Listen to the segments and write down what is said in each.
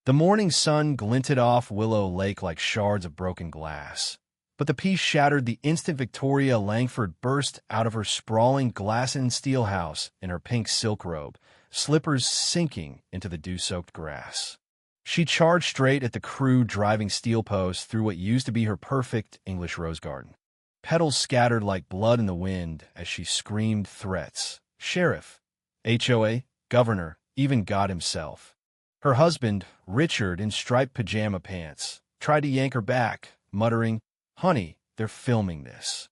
The morning sun glinted off Willow Lake like shards of broken glass. But the piece shattered the instant Victoria Langford burst out of her sprawling glass-and-steel house in her pink silk robe, slippers sinking into the dew-soaked grass. She charged straight at the crew driving steel posts through what used to be her perfect English rose garden. Petals scattered like blood in the wind as she screamed threats. Sheriff, HOA, governor, even God himself. Her husband, Richard, in striped pajama pants, tried to yank her back, muttering, "Honey, they're filming this."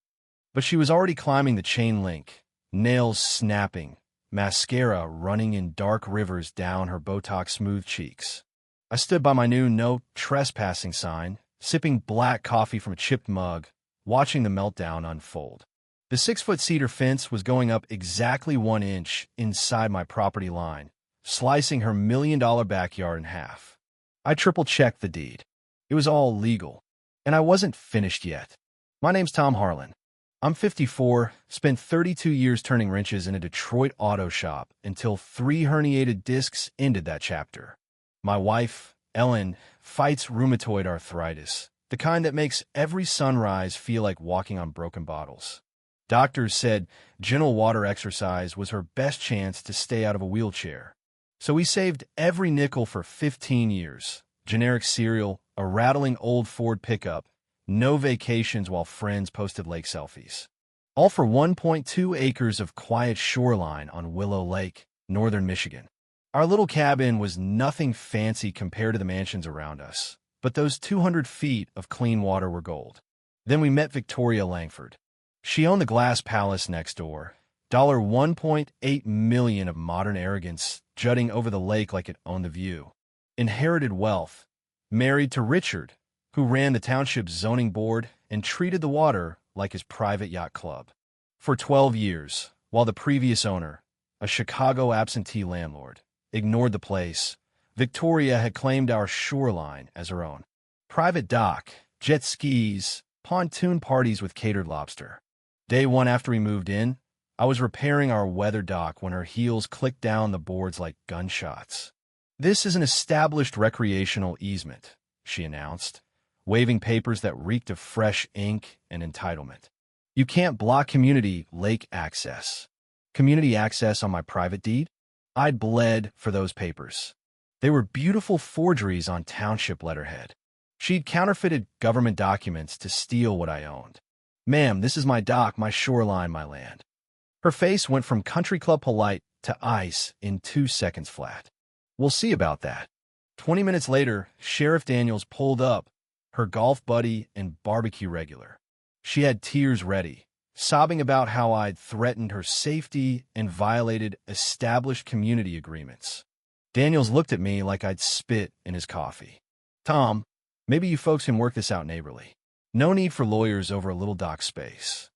But she was already climbing the chain link, nails snapping, mascara running in dark rivers down her Botox-smooth cheeks. I stood by my new no trespassing sign, sipping black coffee from a chipped mug, watching the meltdown unfold. The 6-foot cedar fence was going up exactly 1 inch inside my property line, slicing her $1 million backyard in half. I triple-checked the deed. It was all legal, and I wasn't finished yet. My name's Tom Harlan. I'm 54, spent 32 years turning wrenches in a Detroit auto shop until 3 herniated discs ended that chapter. My wife, Ellen, fights rheumatoid arthritis, the kind that makes every sunrise feel like walking on broken bottles. Doctors said gentle water exercise was her best chance to stay out of a wheelchair. So we saved every nickel for 15 years. Generic cereal, a rattling old Ford pickup, no vacations while friends posted lake selfies. All for 1.2 acres of quiet shoreline on Willow Lake, northern Michigan. Our little cabin was nothing fancy compared to the mansions around us, but those 200 feet of clean water were gold. Then we met Victoria Langford. She owned the glass palace next door, $1.8 million of modern arrogance jutting over the lake like it owned the view. Inherited wealth, married to Richard, who ran the township's zoning board and treated the water like his private yacht club. For 12 years, while the previous owner, a Chicago absentee landlord, ignored the place, Victoria had claimed our shoreline as her own. Private dock, jet skis, pontoon parties with catered lobster. Day 1 after we moved in, I was repairing our weather dock when her heels clicked down the boards like gunshots. "This is an established recreational easement," she announced, waving papers that reeked of fresh ink and entitlement. "You can't block community lake access." Community access on my private deed? I'd bled for those papers. They were beautiful forgeries on township letterhead. She'd counterfeited government documents to steal what I owned. "Ma'am, this is my dock, my shoreline, my land." Her face went from country club polite to ice in 2 seconds flat. "We'll see about that." 20 minutes later, Sheriff Daniels pulled up, her golf buddy and barbecue regular. She had tears ready, sobbing about how I'd threatened her safety and violated established community agreements. Daniels looked at me like I'd spit in his coffee. "Tom, maybe you folks can work this out neighborly. No need for lawyers over a little dock space."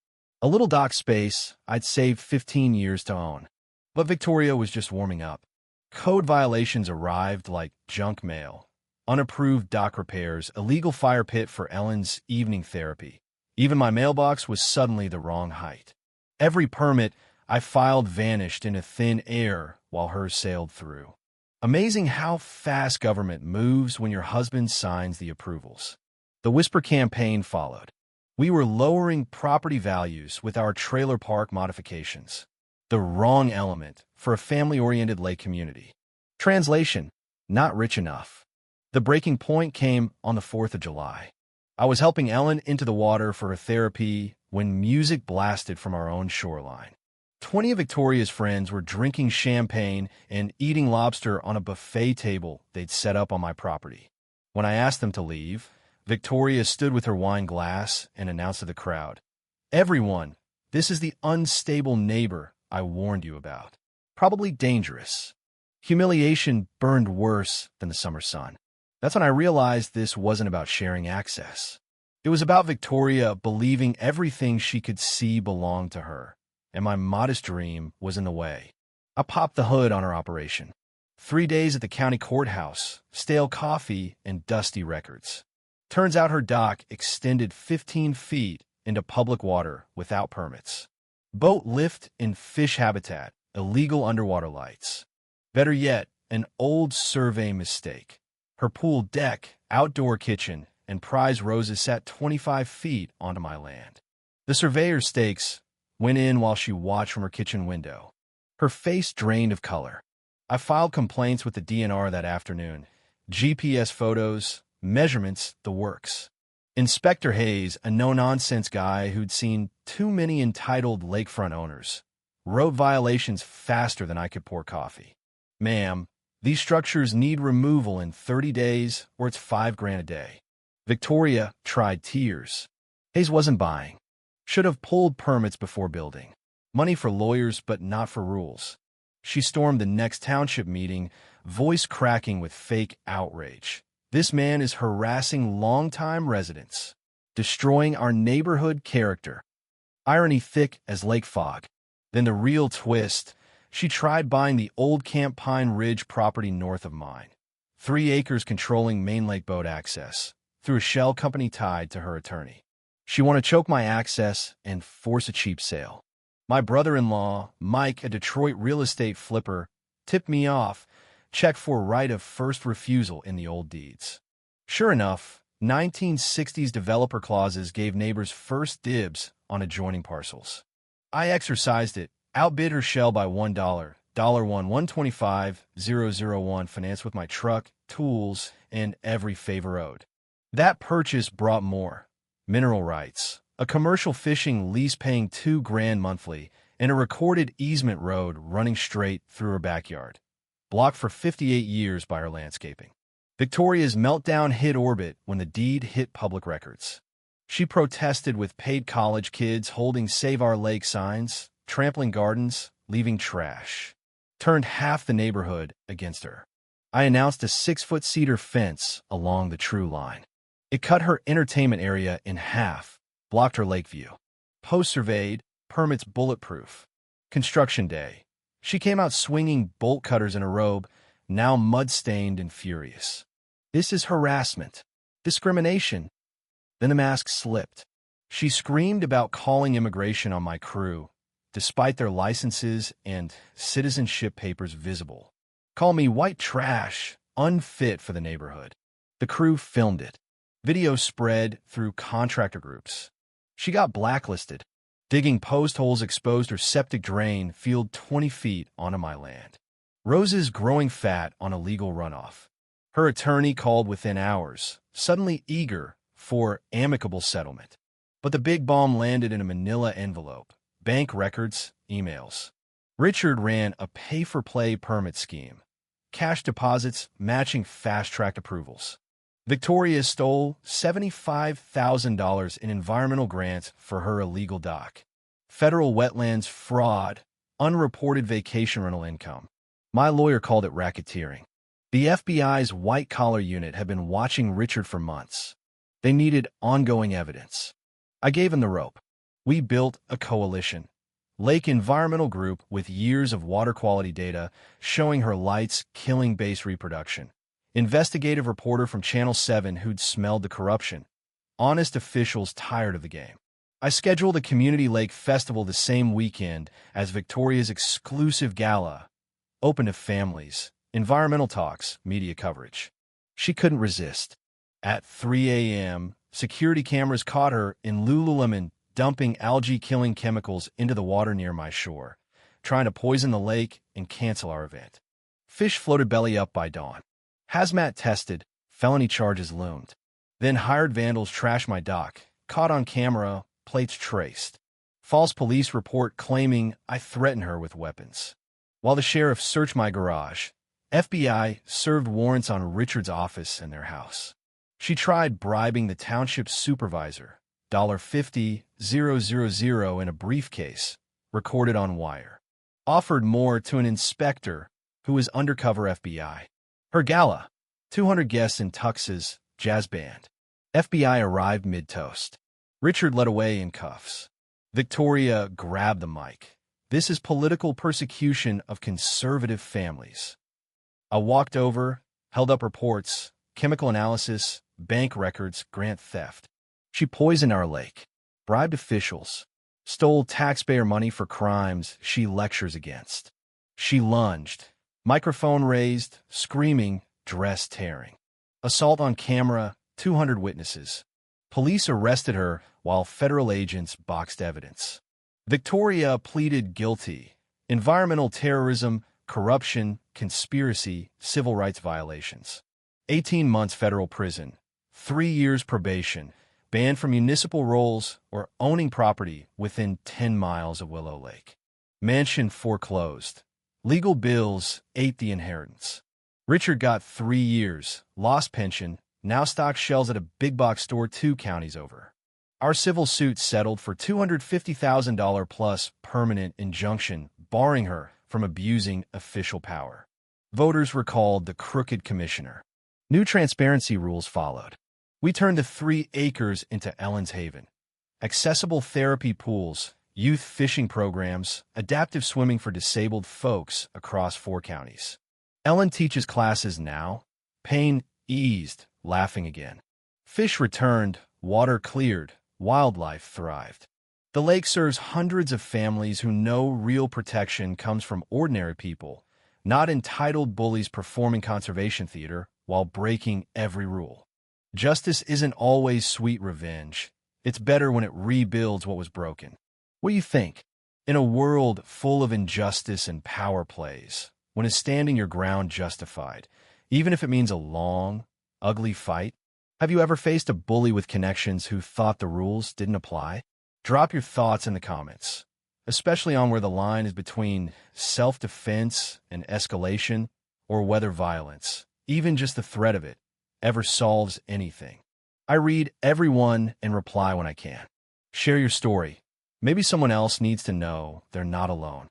A little dock space I'd saved 15 years to own. But Victoria was just warming up. Code violations arrived like junk mail. Unapproved dock repairs, illegal fire pit for Ellen's evening therapy. Even my mailbox was suddenly the wrong height. Every permit I filed vanished into thin air while hers sailed through. Amazing how fast government moves when your husband signs the approvals. The whisper campaign followed. We were lowering property values with our trailer park modifications. The wrong element for a family-oriented lake community. Translation: not rich enough. The breaking point came on the 4th of July. I was helping Ellen into the water for her therapy when music blasted from our own shoreline. 20 of Victoria's friends were drinking champagne and eating lobster on a buffet table they'd set up on my property. When I asked them to leave, Victoria stood with her wine glass and announced to the crowd, "Everyone, this is the unstable neighbor I warned you about. Probably dangerous." Humiliation burned worse than the summer sun. That's when I realized this wasn't about sharing access. It was about Victoria believing everything she could see belonged to her, and my modest dream was in the way. I popped the hood on her operation. 3 days at the county courthouse, stale coffee, and dusty records. Turns out her dock extended 15 feet into public water without permits. Boat lift in fish habitat, illegal underwater lights. Better yet, an old survey mistake. Her pool deck, outdoor kitchen, and prize roses sat 25 feet onto my land. The surveyor's stakes went in while she watched from her kitchen window. Her face drained of color. I filed complaints with the DNR that afternoon. GPS photos, measurements, the works. Inspector Hayes, a no-nonsense guy who'd seen too many entitled lakefront owners, wrote violations faster than I could pour coffee. Ma'am, these structures need removal in 30 days or it's $5,000 a day. Victoria tried tears. Hayes wasn't buying. Should have pulled permits before building. Money for lawyers, but not for rules. She stormed the next township meeting, voice cracking with fake outrage. This man is harassing longtime residents, destroying our neighborhood character. Irony thick as lake fog. Then the real twist, she tried buying the old Camp Pine Ridge property north of mine. 3 acres controlling main lake boat access, through a shell company tied to her attorney. She wanted to choke my access and force a cheap sale. My brother-in-law, Mike, a Detroit real estate flipper, tipped me off, check for right of first refusal in the old deeds. Sure enough, 1960s developer clauses gave neighbors first dibs on adjoining parcels. I exercised it, outbid her shell by $1, $125,001, financed with my truck, tools, and every favor owed. That purchase brought more. Mineral rights, a commercial fishing lease paying $2,000 monthly, and a recorded easement road running straight through her backyard, blocked for 58 years by her landscaping. Victoria's meltdown hit orbit when the deed hit public records. She protested with paid college kids holding Save Our Lake signs, trampling gardens, leaving trash. Turned half the neighborhood against her. I announced a 6-foot cedar fence along the true line. It cut her entertainment area in half, blocked her lake view. Post-surveyed, permits bulletproof. Construction day. She came out swinging bolt cutters in a robe, now mud-stained and furious. This is harassment. Discrimination. Then the mask slipped. She screamed about calling immigration on my crew, despite their licenses and citizenship papers visible. Call me white trash, unfit for the neighborhood. The crew filmed it. Video spread through contractor groups. She got blacklisted. Digging post holes exposed her septic drain field 20 feet onto my land. Roses growing fat on illegal runoff. Her attorney called within hours, suddenly eager for amicable settlement. But the big bomb landed in a manila envelope. Bank records, emails. Richard ran a pay-for-play permit scheme. Cash deposits matching fast-track approvals. Victoria stole $75,000 in environmental grants for her illegal dock. Federal wetlands fraud, unreported vacation rental income. My lawyer called it racketeering. The FBI's white-collar unit had been watching Richard for months. They needed ongoing evidence. I gave him the rope. We built a coalition. Lake Environmental Group with years of water quality data showing her lights killing base reproduction. Investigative reporter from Channel 7 who'd smelled the corruption. Honest officials tired of the game. I scheduled a community lake festival the same weekend as Victoria's exclusive gala, open to families, environmental talks, media coverage. She couldn't resist. At 3 a.m., security cameras caught her in Lululemon dumping algae-killing chemicals into the water near my shore, trying to poison the lake and cancel our event. Fish floated belly up by dawn. Hazmat tested, felony charges loomed. Then hired vandals trashed my dock, caught on camera, plates traced. False police report claiming I threatened her with weapons. While the sheriff searched my garage, FBI served warrants on Richard's office and their house. She tried bribing the township supervisor, $50,000 in a briefcase, recorded on wire. Offered more to an inspector who was undercover FBI. Her gala, 200 guests in tuxes, jazz band. FBI arrived mid-toast. Richard led away in cuffs. Victoria grabbed the mic. This is political persecution of conservative families. I walked over, held up reports, chemical analysis, bank records, grant theft. She poisoned our lake, bribed officials, stole taxpayer money for crimes she lectures against. She lunged, microphone raised, screaming, dress tearing. Assault on camera, 200 witnesses. Police arrested her while federal agents boxed evidence. Victoria pleaded guilty. Environmental terrorism, corruption, conspiracy, civil rights violations. 18 months federal prison. 3 years probation. Banned from municipal roles or owning property within 10 miles of Willow Lake. Mansion foreclosed. Legal bills ate the inheritance. Richard got 3 years, lost pension, now stocks shelves at a big box store 2 counties over. Our civil suit settled for $250,000 plus permanent injunction, barring her from abusing official power. Voters recalled the crooked commissioner. New transparency rules followed. We turned the 3 acres into Ellen's Haven. Accessible therapy pools, youth fishing programs, adaptive swimming for disabled folks across 4 counties. Ellen teaches classes now. Pain eased, laughing again. Fish returned, water cleared, wildlife thrived. The lake serves hundreds of families who know real protection comes from ordinary people, not entitled bullies performing conservation theater while breaking every rule. Justice isn't always sweet revenge. It's better when it rebuilds what was broken. What do you think? In a world full of injustice and power plays, when is standing your ground justified, even if it means a long, ugly fight? Have you ever faced a bully with connections who thought the rules didn't apply? Drop your thoughts in the comments, especially on where the line is between self-defense and escalation, or whether violence, even just the threat of it, ever solves anything. I read everyone and reply when I can. Share your story. Maybe someone else needs to know they're not alone.